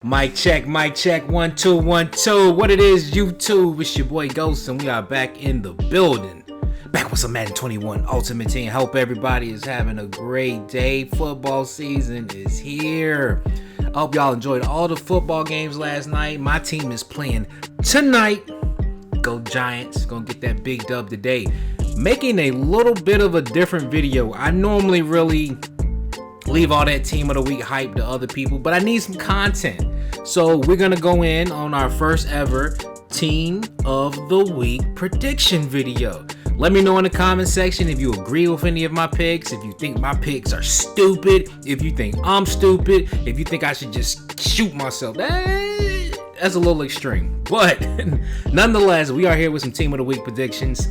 Mic check, 1 2 1 2. What it is, YouTube? It's your boy Ghost, and we are back in the building. Back with some Madden 21 Ultimate Team. Hope everybody is having a great day. Football season is here. I hope y'all enjoyed all the football games last night. My team is playing tonight. Go Giants. Gonna get that big dub today. Making a little bit of a different video. I normally really leave all that team of the week hype to other people, but I need some content. So we're gonna go in on our first ever team of the week prediction video. Let me know in the comment section if you agree with any of my picks, if you think my picks are stupid, if you think I'm stupid, if you think I should just shoot myself. That's a little extreme, but nonetheless, we are here with some team of the week predictions.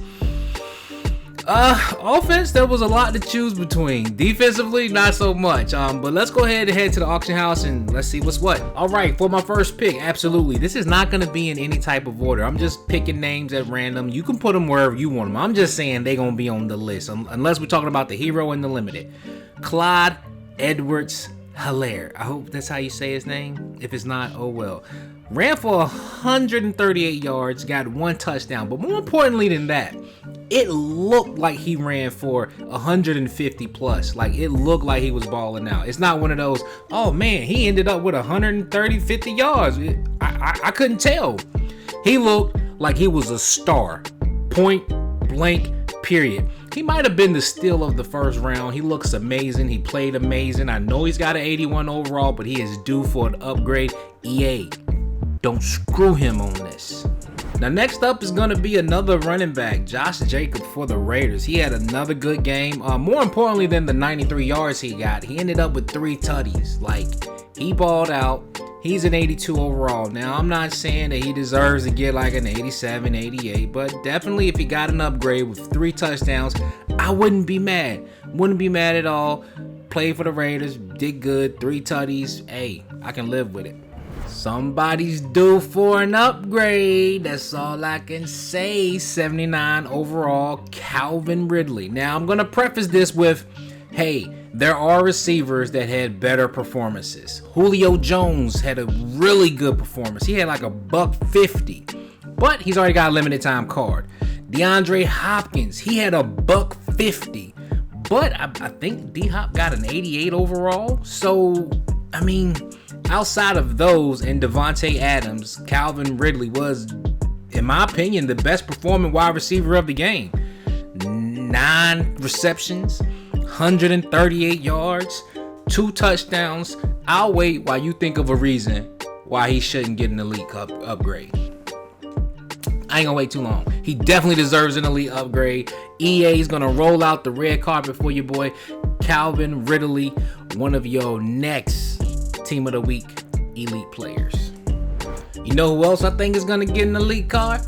Offense, there was a lot to choose between. Defensively, not so much. But let's go ahead and head to the auction house and let's see what's what. All right, for my first pick, absolutely. This is not going to be in any type of order. I'm just picking names at random. You can put them wherever you want them. I'm just saying they're going to be on the list, unless we're talking about the hero and the limited. Clyde Edwards-Helaire. I hope that's how you say his name. If it's not, oh well. Ran for 138 yards, got 1 touchdown. But more importantly than that, it looked like he ran for 150 plus. Like, it looked like he was balling out. It's not one of those, oh man, he ended up with 130, 50 yards. I couldn't tell. He looked like he was a star. Point blank, period. He might have been the steal of the first round. He looks amazing. He played amazing. I know he's got an 81 overall, but he is due for an upgrade. EA, don't screw him on this. Now, next up is going to be another running back, Josh Jacobs for the Raiders. He had another good game. More importantly than the 93 yards he got, he ended up with 3 tutties. Like, he balled out. He's an 82 overall. Now, I'm not saying that he deserves to get like an 87, 88, but definitely if he got an upgrade with 3 touchdowns, I wouldn't be mad. Wouldn't be mad at all. Played for the Raiders, did good, 3 tutties. Hey, I can live with it. Somebody's due for an upgrade. That's all I can say. 79 overall, Calvin Ridley. Now, I'm going to preface this with, hey, there are receivers that had better performances. Julio Jones had a really good performance. He had like a $150, but he's already got a limited time card. DeAndre Hopkins, he had a $150, but I think D-Hop got an 88 overall. So, I mean, outside of those and Davante Adams, Calvin Ridley was, in my opinion, the best performing wide receiver of the game. 9 receptions, 138 yards, 2 touchdowns. I'll wait while you think of a reason why he shouldn't get an elite upgrade. I ain't gonna wait too long. He definitely deserves an elite upgrade. EA is gonna roll out the red carpet for your boy Calvin Ridley, one of your next team of the week elite players. You know who else I think is gonna get an elite card?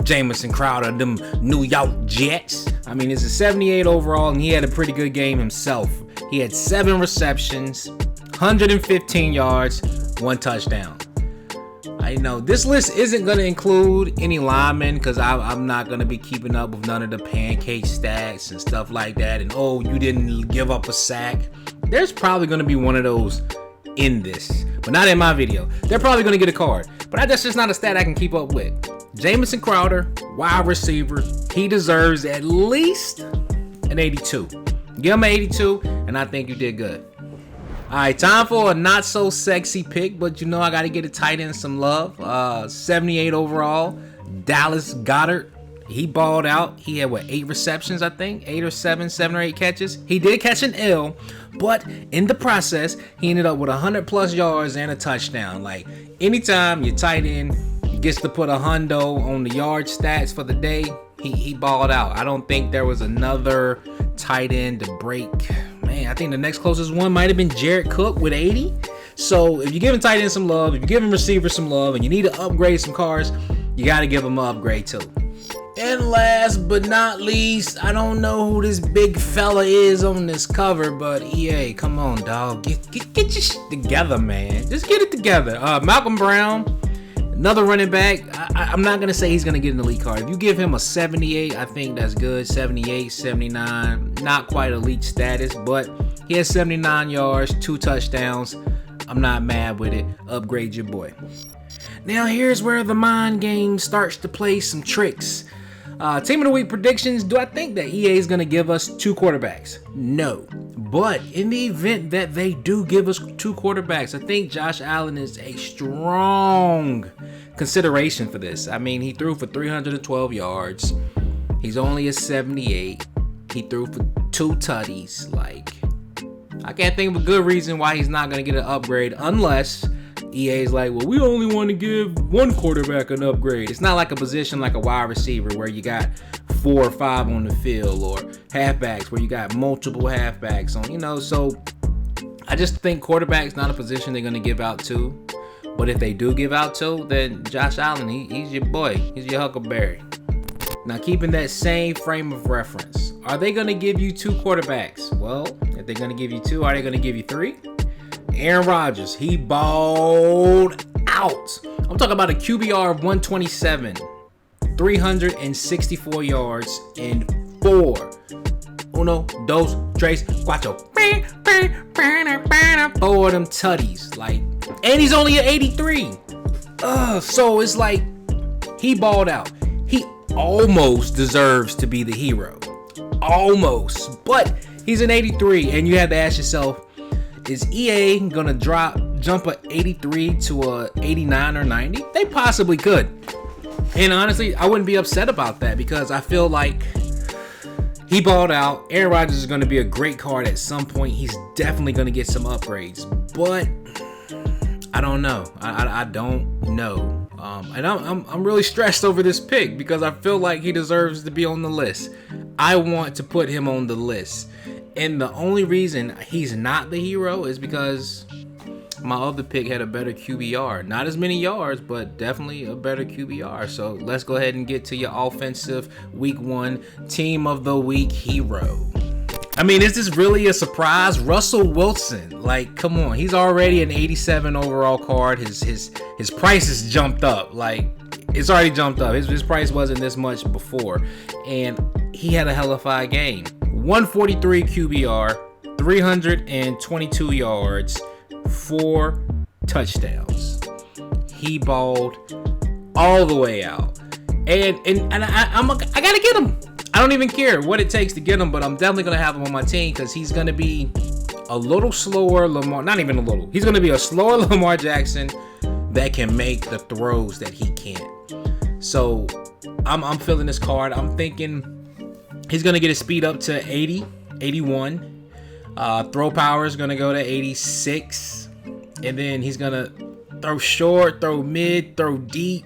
Jamison Crowder, them New York Jets. I mean, it's a 78 overall, and he had a pretty good game himself. He had 7 receptions, 115 yards, 1 touchdown. I know this list isn't going to include any linemen because I'm not going to be keeping up with none of the pancake stats and stuff like that. And, oh, you didn't give up a sack. There's probably going to be one of those in this, but not in my video. They're probably going to get a card, but that's just not a stat I can keep up with. Jamison Crowder, wide receiver, he deserves at least an 82. Give him an 82, and I think you did good. All right, time for a not so sexy pick, but you know I got to get a tight end some love. 78 overall, Dallas Goedert. He balled out. He had 8 receptions, I think, 8 or 7 or 8 catches. He did catch an L, but in the process, he ended up with 100 plus yards and a touchdown. Like, anytime your tight end gets to put a hundo on the yard stats for the day, he balled out. I don't think there was another tight end to break. Man, I think the next closest one might have been Jared Cook with 80. So if you're giving tight end some love, if you're giving receivers some love, and you need to upgrade some cars, you got to give them an upgrade too. And last but not least, I don't know who this big fella is on this cover, but EA, come on, dog. Get your shit together, man. Just get it together. Malcolm Brown, another running back. I'm not going to say he's going to get an elite card. If you give him a 78, I think that's good. 78, 79, not quite elite status, but he has 79 yards, 2 touchdowns. I'm not mad with it. Upgrade your boy. Now here's where the mind game starts to play some tricks. Team of the week predictions. Do I think that EA is going to give us 2 quarterbacks? No. But in the event that they do give us 2 quarterbacks, I think Josh Allen is a strong consideration for this. I mean, he threw for 312 yards. He's only a 78. He threw for 2 tutties. Like, I can't think of a good reason why he's not going to get an upgrade unless EA's like, well, we only want to give one quarterback an upgrade. It's not like a position like a wide receiver where you got 4 or 5 on the field, or halfbacks where you got multiple halfbacks on, so I just think quarterback's not a position they're going to give out to. But if they do give out 2, then Josh Allen, he's your boy. He's your Huckleberry. Now, keeping that same frame of reference, are they going to give you 2 quarterbacks? Well, if they're going to give you 2, are they going to give you 3? Aaron Rodgers, he balled out. I'm talking about a QBR of 127, 364 yards, and 4. Uno, dos, tres, cuatro. 4 of them tutties. Like, and he's only at 83. So it's like he balled out. He almost deserves to be the hero. Almost. But he's an 83, and you have to ask yourself, is EA gonna jump a 83 to a 89 or 90? They possibly could. And honestly, I wouldn't be upset about that because I feel like he balled out. Aaron Rodgers is gonna be a great card at some point. He's definitely gonna get some upgrades, but I don't know. I don't know. And I'm really stressed over this pick because I feel like he deserves to be on the list. I want to put him on the list. And the only reason he's not the hero is because my other pick had a better QBR. Not as many yards, but definitely a better QBR. So let's go ahead and get to your offensive week 1 team of the week hero. I mean, is this really a surprise? Russell Wilson, like, come on. He's already an 87 overall card. His price has jumped up. Like, it's already jumped up. His price wasn't this much before. And he had a hellified game. 143 QBR, 322 yards, 4 touchdowns. He balled all the way out. And I gotta get him. I don't even care what it takes to get him, but I'm definitely gonna have him on my team because he's gonna be a little slower Lamar. Not even a little. He's gonna be a slower Lamar Jackson that can make the throws that he can't. So I'm feeling this card. I'm thinking he's going to get his speed up to 80, 81. Throw power is going to go to 86. And then he's going to throw short, throw mid, throw deep.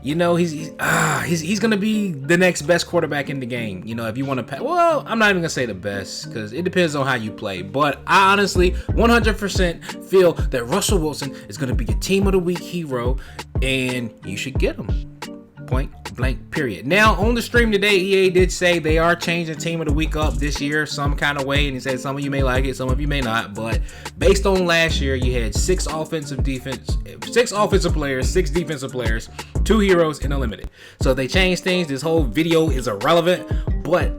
He's going to be the next best quarterback in the game. If you want to pass. Well, I'm not even going to say the best because it depends on how you play. But I honestly 100% feel that Russell Wilson is going to be your team of the week hero. And you should get him. Point blank, period. Now, on the stream today, EA did say they are changing team of the week up this year some kind of way, and he said some of you may like it, some of you may not, but based on last year, you had 6 offensive players, 6 defensive players, 2 heroes, and unlimited. So if they change things, this whole video is irrelevant, but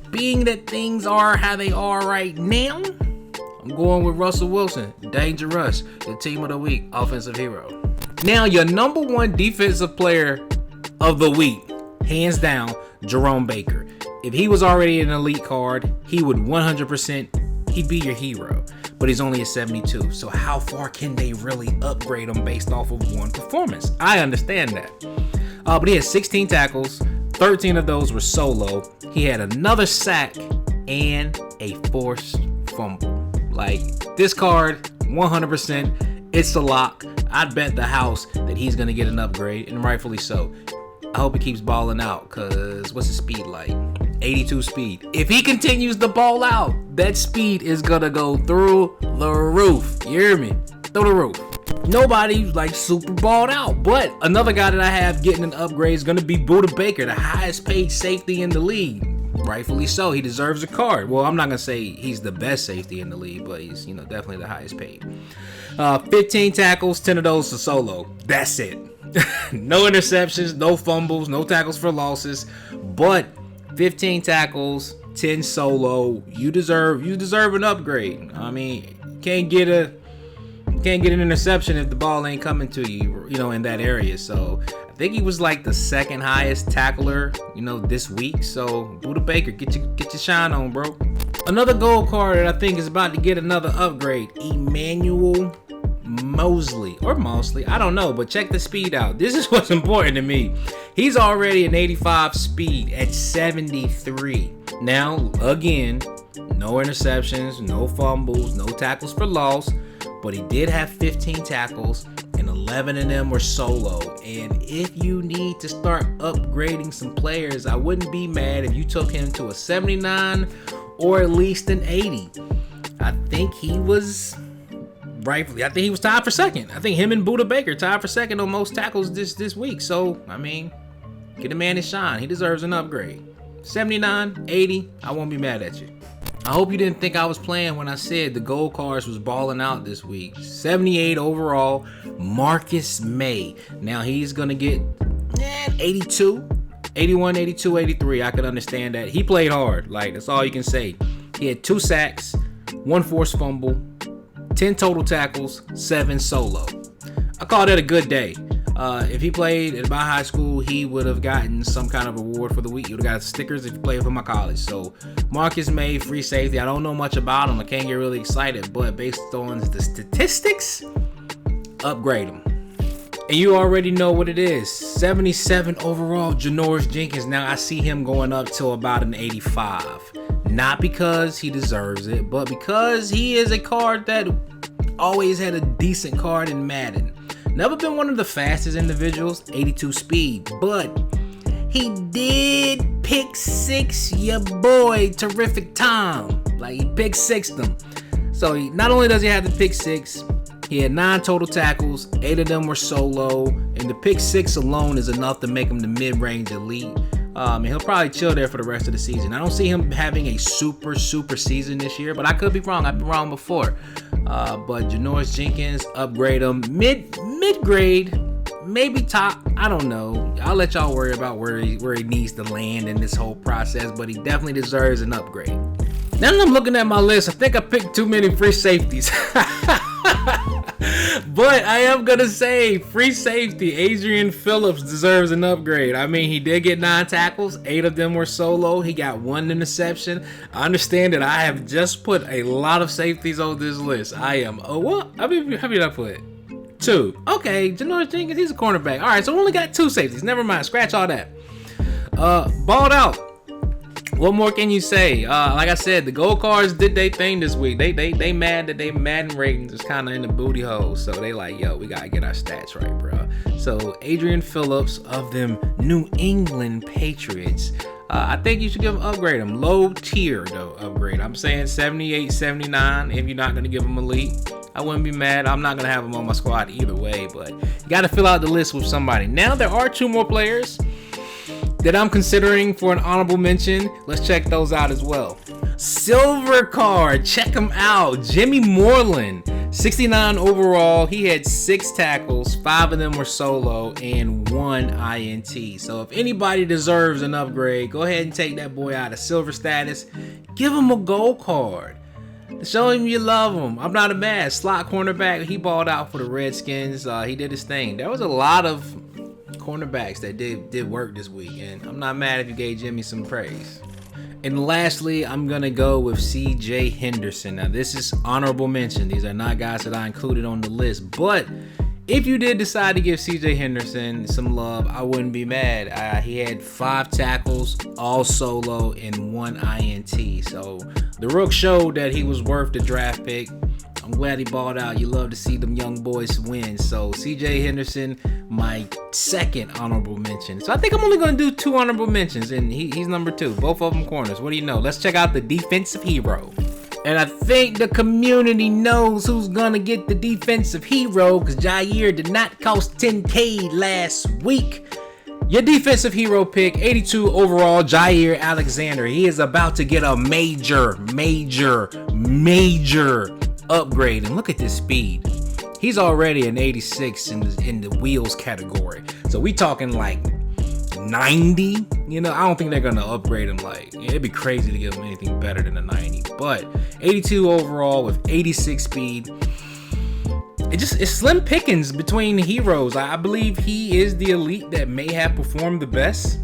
being that things are how they are right now, I'm going with Russell Wilson, dangerous, the team of the week, offensive hero. Now, your number 1 defensive player of the week, hands down, Jerome Baker. If he was already an elite card, he would 100%, he'd be your hero. But he's only a 72, so how far can they really upgrade him based off of one performance? I understand that. But he had 16 tackles, 13 of those were solo. He had another sack and a forced fumble. Like, this card, 100%, it's a lock. I'd bet the house that he's going to get an upgrade, and rightfully so. I hope he keeps balling out, because what's his speed like? 82 speed. If he continues to ball out, that speed is going to go through the roof. You hear me? Through the roof. Nobody's like super balled out, but another guy that I have getting an upgrade is going to be Goedert Baker, the highest paid safety in the league. Rightfully so. He deserves a card. Well, I'm not going to say he's the best safety in the league, but he's, definitely the highest paid. 15 tackles, 10 of those are solo. That's it. No interceptions, no fumbles, no tackles for losses, but 15 tackles, 10 solo. You deserve an upgrade. I mean, can't get You can't get an interception if the ball ain't coming to you, in that area. So I think he was like the second highest tackler, this week. So Goedert Baker, get your shine on, bro. Another gold card that I think is about to get another upgrade, Emmanuel Moseley, I don't know, but check the speed out. This is what's important to me. He's already an 85 speed at 73. Now, again, no interceptions, no fumbles, no tackles for loss, but he did have 15 tackles and 11 of them were solo. And if you need to start upgrading some players, I wouldn't be mad if you took him to a 79 or at least an 80. I think he was tied for second. I think him and Goedert Baker tied for second on most tackles this week. So, get the man his shine. He deserves an upgrade. 79, 80, I won't be mad at you. I hope you didn't think I was playing when I said the gold cards was balling out this week. 78 overall, Marcus Maye. Now he's going to get 82, 81, 82, 83. I can understand that. He played hard. That's all you can say. He had 2 sacks, 1 forced fumble, 10 total tackles, 7 solo. I call that a good day. If he played at my high school, he would have gotten some kind of reward for the week. He would have got stickers if he played for my college. So Marcus Maye, free safety. I don't know much about him. I can't get really excited, but based on the statistics, upgrade him. And you already know what it is. 77 overall, Janoris Jenkins. Now I see him going up to about an 85. Not because he deserves it, but because he is a card that always had a decent card in Madden. Never been one of the fastest individuals, 82 speed, but he did pick 6 your boy, Terrific Tom. He pick 6'd him. So not only does he have the pick 6, he had 9 total tackles, 8 of them were solo, and the pick 6 alone is enough to make him the mid-range elite. And he'll probably chill there for the rest of the season. I don't see him having a super season this year, but I could be wrong. I've been wrong before. But Janoris Jenkins, upgrade him. Mid-grade, maybe top. I don't know. I'll let y'all worry about where he needs to land in this whole process, but he definitely deserves an upgrade. Now that I'm looking at my list, I think I picked too many free safeties. But I am going to say free safety, Adrian Phillips deserves an upgrade. He did get 9 tackles. 8 of them were solo. He got 1 interception. I understand that I have just put a lot of safeties on this list. I am, what? How many did I put? 2. Okay, Janoris Jenkins, he's a cornerback. All right, so we only got 2 safeties. Never mind, scratch all that. Balled out. What more can you say? Like I said, the gold cards did their thing this week. They mad that they Madden ratings is kind of in the booty hole. So they like, yo, we got to get our stats right, bro. So Adrian Phillips of them New England Patriots. I think you should upgrade him. Low tier, though, upgrade. I'm saying 78, 79 if you're not going to give him elite. I wouldn't be mad. I'm not going to have him on my squad either way. But you got to fill out the list with somebody. Now there are 2 more players that I'm considering for an honorable mention. Let's check those out as well. Silver card, check him out. Jimmy Moreland, 69 overall. He had 6 tackles, 5 of them were solo, and 1 INT. So if anybody deserves an upgrade, go ahead and take that boy out of silver status. Give him a gold card. Show him you love him. I'm not mad. Slot cornerback, he balled out for the Redskins. He did his thing. There was a lot of cornerbacks that did work this week, and I'm not mad if you gave Jimmy some praise. And lastly, I'm gonna go with CJ Henderson. Now this is honorable mention. These are not guys that I included on the list, but if you did decide to give CJ Henderson some love, I wouldn't be mad. He had 5 tackles, all solo, and 1 INT. So the Rook showed that he was worth the draft pick. I'm glad he balled out. You love to see them young boys win. So CJ Henderson, my second honorable mention. So I think I'm only going to do 2 honorable mentions, and he's number 2. Both of them corners. What do you know? Let's check out the defensive hero. And I think the community knows who's going to get the defensive hero, because Jaire did not cost $10K last week. Your defensive hero pick, 82 overall, Jaire Alexander. He is about to get a major upgrade. And look at this speed. He's already an 86 in the wheels category. So we talking like 90. I don't think they're gonna upgrade him. It'd be crazy to give him anything better than a 90. But 82 overall with 86 speed. it's slim pickings between the heroes. I believe he is the elite that may have performed the best.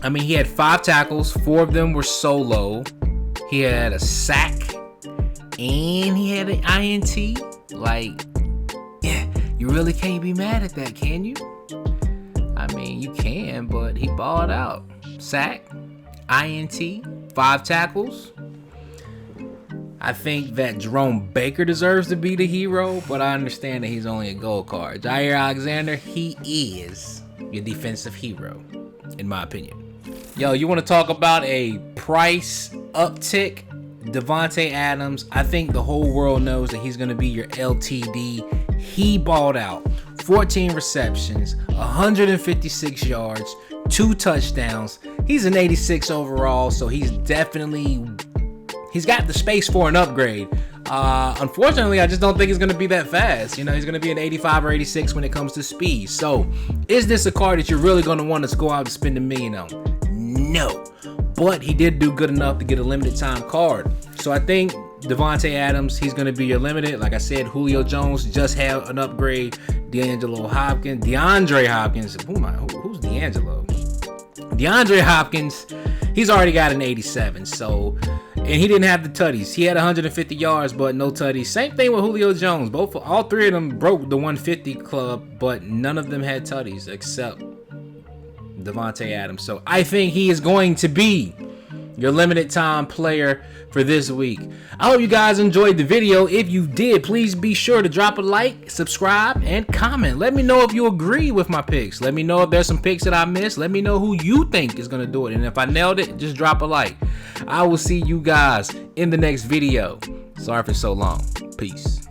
I mean, he had 5 tackles, 4 of them were solo. He had a sack, and he had an INT. Like, yeah, you really can't be mad at that, can you? I mean, you can, but he balled out. Sack, INT, 5 tackles. I think that Jerome Baker deserves to be the hero, but I understand that he's only a gold card. Jaire Alexander, he is your defensive hero, in my opinion. Yo, you want to talk about a price uptick? Davante Adams, I think the whole world knows that he's going to be your LTD. He balled out. 14 receptions, 156 yards, 2 touchdowns. He's an 86 overall, so he's got the space for an upgrade. Unfortunately, I just don't think it's going to be that fast. You know, he's going to be an 85 or 86 when it comes to speed. So, is this a card that you're really going to want to go out and spend $1 million on? No. But he did do good enough to get a limited time card. So I think Davante Adams, he's going to be your limited. Like I said, Julio Jones just had an upgrade. DeAngelo Hopkins. Who's D'Angelo? DeAndre Hopkins, he's already got an 87. So, and he didn't have the tutties. He had 150 yards, but no tutties. Same thing with Julio Jones. All 3 of them broke the 150 club, but none of them had tutties except Davante Adams. So I think he is going to be your limited time player for this week. I hope you guys enjoyed the video. If you did, please be sure to drop a like, subscribe, and comment. Let me know if you agree with my picks. Let me know if there's some picks that I missed. Let me know who you think is going to do it. And if I nailed it, just drop a like. I will see you guys in the next video. Sorry for so long. Peace.